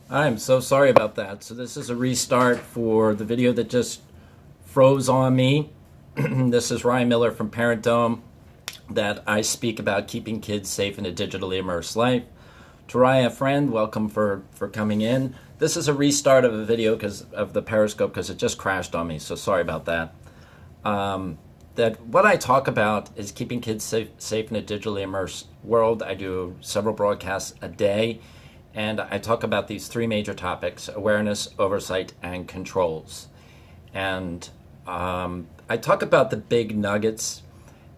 I'm so sorry about that. So this is a restart for the video that just froze on me. This is Ryan Miller from ParentDome that I speak about keeping kids safe in a digitally immersed life. Taraya, friend, welcome for coming in. This is a restart of a video because of the Periscope because it just crashed on me, so sorry about that. That what I talk about is keeping kids safe in a digitally immersed world. I do several broadcasts a day, and I talk about these three major topics: awareness, oversight, and controls. And I talk about the big nuggets,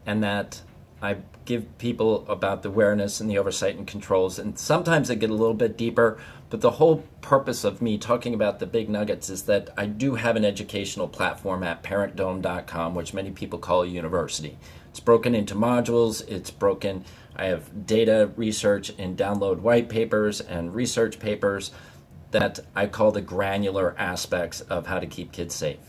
and that I give people about the awareness and the oversight and controls. And sometimes I get a little bit deeper, but the whole purpose of me talking about the big nuggets is that I do have an educational platform at ParentDome.com, which many people call a university. It's broken into modules. I have data research and download white papers and research papers that I call the granular aspects of how to keep kids safe.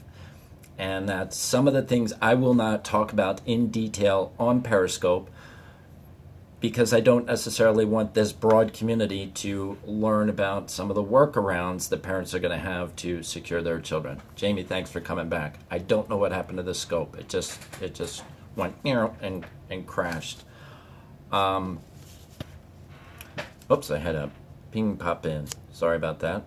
And that's some of the things I will not talk about in detail on Periscope because I don't necessarily want this broad community to learn about some of the workarounds that parents are going to have to secure their children. Jamie, thanks for coming back. I don't know what happened to the scope. It just went and crashed. Oops, I had a ping pop in. Sorry about that.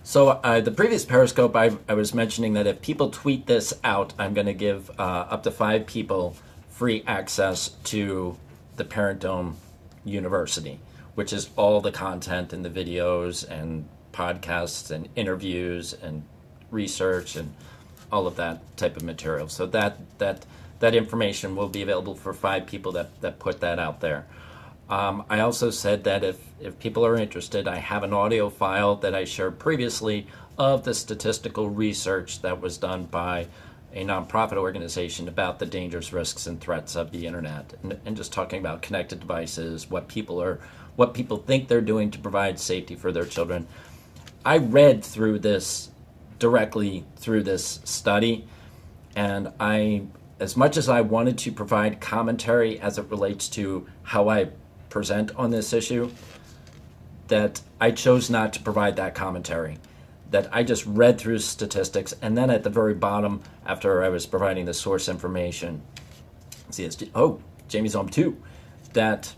So the previous Periscope, I was mentioning that if people tweet this out, I'm going to give up to 5 people free access to the ParentDome University, which is all the content and the videos and podcasts and interviews and research and all of that type of material. So that information will be available for 5 people that put that out there. I also said that if people are interested, I have an audio file that I shared previously of the statistical research that was done by a nonprofit organization about the dangers, risks, and threats of the internet, and just talking about connected devices, what people think they're doing to provide safety for their children. I read through this directly through this study, and as much as I wanted to provide commentary as it relates to how I present on this issue, that I chose not to provide that commentary, that I just read through statistics, and then at the very bottom, after I was providing the source information, Jamie's home too, that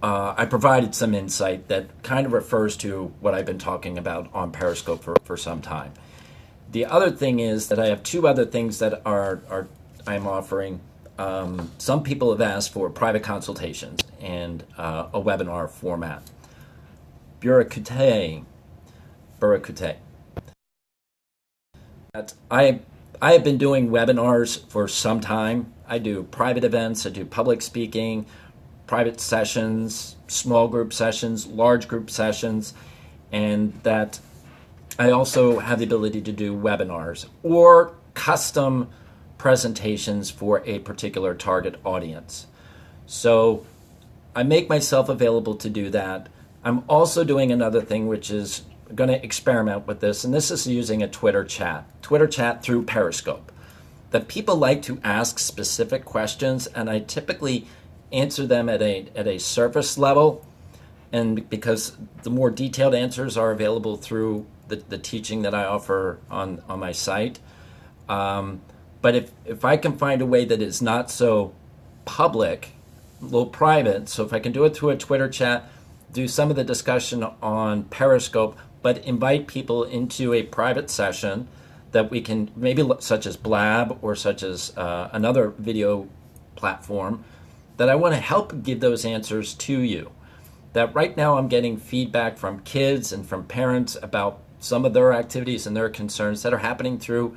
I provided some insight that kind of refers to what I've been talking about on Periscope for some time. The other thing is that I have 2 other things that I'm offering. Some people have asked for private consultations and a webinar format. Burakute. I have been doing webinars for some time. I do private events, I do public speaking, private sessions, small group sessions, large group sessions, and that I also have the ability to do webinars or custom presentations for a particular target audience. So I make myself available to do that. I'm also doing another thing, which is going to experiment with this, and this is using a Twitter chat through Periscope. That people like to ask specific questions, and I typically answer them at a surface level, and because the more detailed answers are available through the teaching that I offer on my site. But if I can find a way that is not so public, a little private, so if I can do it through a Twitter chat, do some of the discussion on Periscope, but invite people into a private session that we can, maybe such as Blab or such as another video platform, that I want to help give those answers to you. That right now I'm getting feedback from kids and from parents about some of their activities and their concerns that are happening through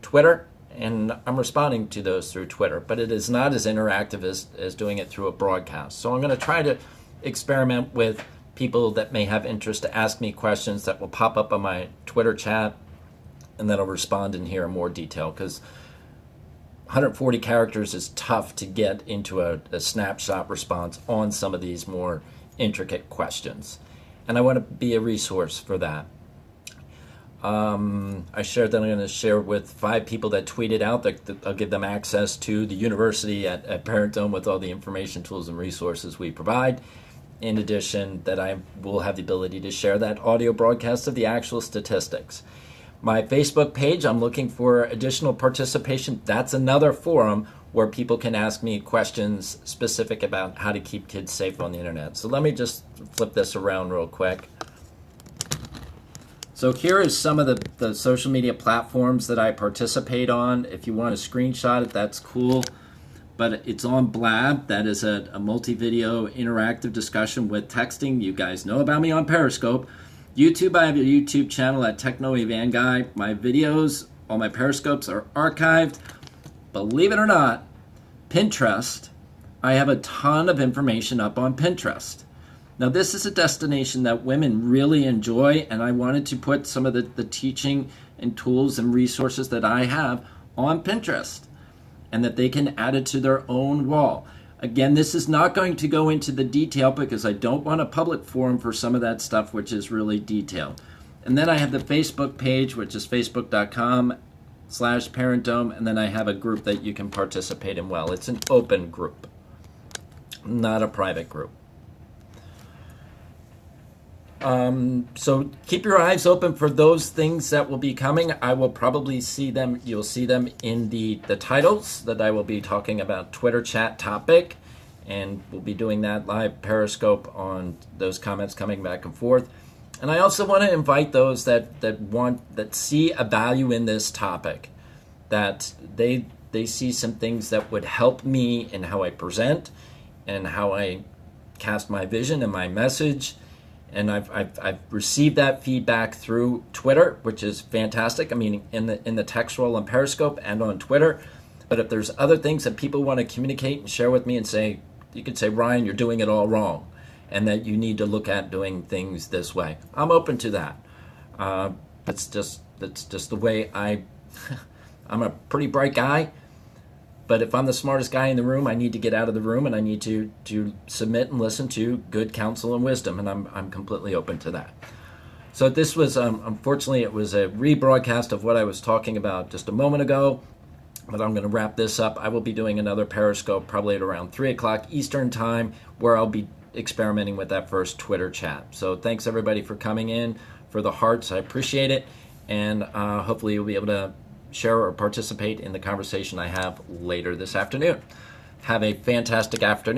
Twitter, and I'm responding to those through Twitter, but it is not as interactive as doing it through a broadcast. So I'm going to try to experiment with people that may have interest to ask me questions that will pop up on my Twitter chat, and then I'll respond in here in more detail, because 140 characters is tough to get into a snapshot response on some of these more intricate questions. And I want to be a resource for that. I shared that I'm going to share with 5 people that tweeted out that I'll give them access to the university at ParentDome with all the information, tools, and resources we provide. in addition, that I will have the ability to share that audio broadcast of the actual statistics. My Facebook page, I'm looking for additional participation. That's another forum where people can ask me questions specific about how to keep kids safe on the internet. So let me just flip this around real quick. So here is some of the social media platforms that I participate on. If you want to screenshot it, that's cool. But it's on Blab. That is a multi-video interactive discussion with texting. You guys know about me on Periscope. YouTube, I have a YouTube channel at TechnoEvanGuy. My videos, all my Periscopes are archived. Believe it or not, Pinterest, I have a ton of information up on Pinterest. Now, this is a destination that women really enjoy, and I wanted to put some of the teaching and tools and resources that I have on Pinterest, and that they can add it to their own wall. Again, this is not going to go into the detail because I don't want a public forum for some of that stuff, which is really detailed. And then I have the Facebook page, which is facebook.com/ParentDome, and then I have a group that you can participate in. Well, it's an open group, not a private group. So keep your eyes open for those things that will be coming. I will probably see them. You'll see them in the titles that I will be talking about Twitter chat topic, and we'll be doing that live Periscope on those comments coming back and forth. And I also want to invite those that see a value in this topic, that they see some things that would help me in how I present and how I cast my vision and my message. And I've received that feedback through Twitter, which is fantastic. I mean, in the text role on Periscope and on Twitter. But if there's other things that people want to communicate and share with me and say, you could say, Ryan, you're doing it all wrong, and that you need to look at doing things this way. I'm open to that. That's just the way I'm a pretty bright guy. But if I'm the smartest guy in the room, I need to get out of the room, and I need to submit and listen to good counsel and wisdom, and I'm completely open to that. So this was, unfortunately, it was a rebroadcast of what I was talking about just a moment ago, but I'm going to wrap this up. I will be doing another Periscope probably at around 3 o'clock Eastern time, where I'll be experimenting with that first Twitter chat. So thanks, everybody, for coming in, for the hearts. I appreciate it, and hopefully you'll be able to share or participate in the conversation I have later this afternoon. Have a fantastic afternoon.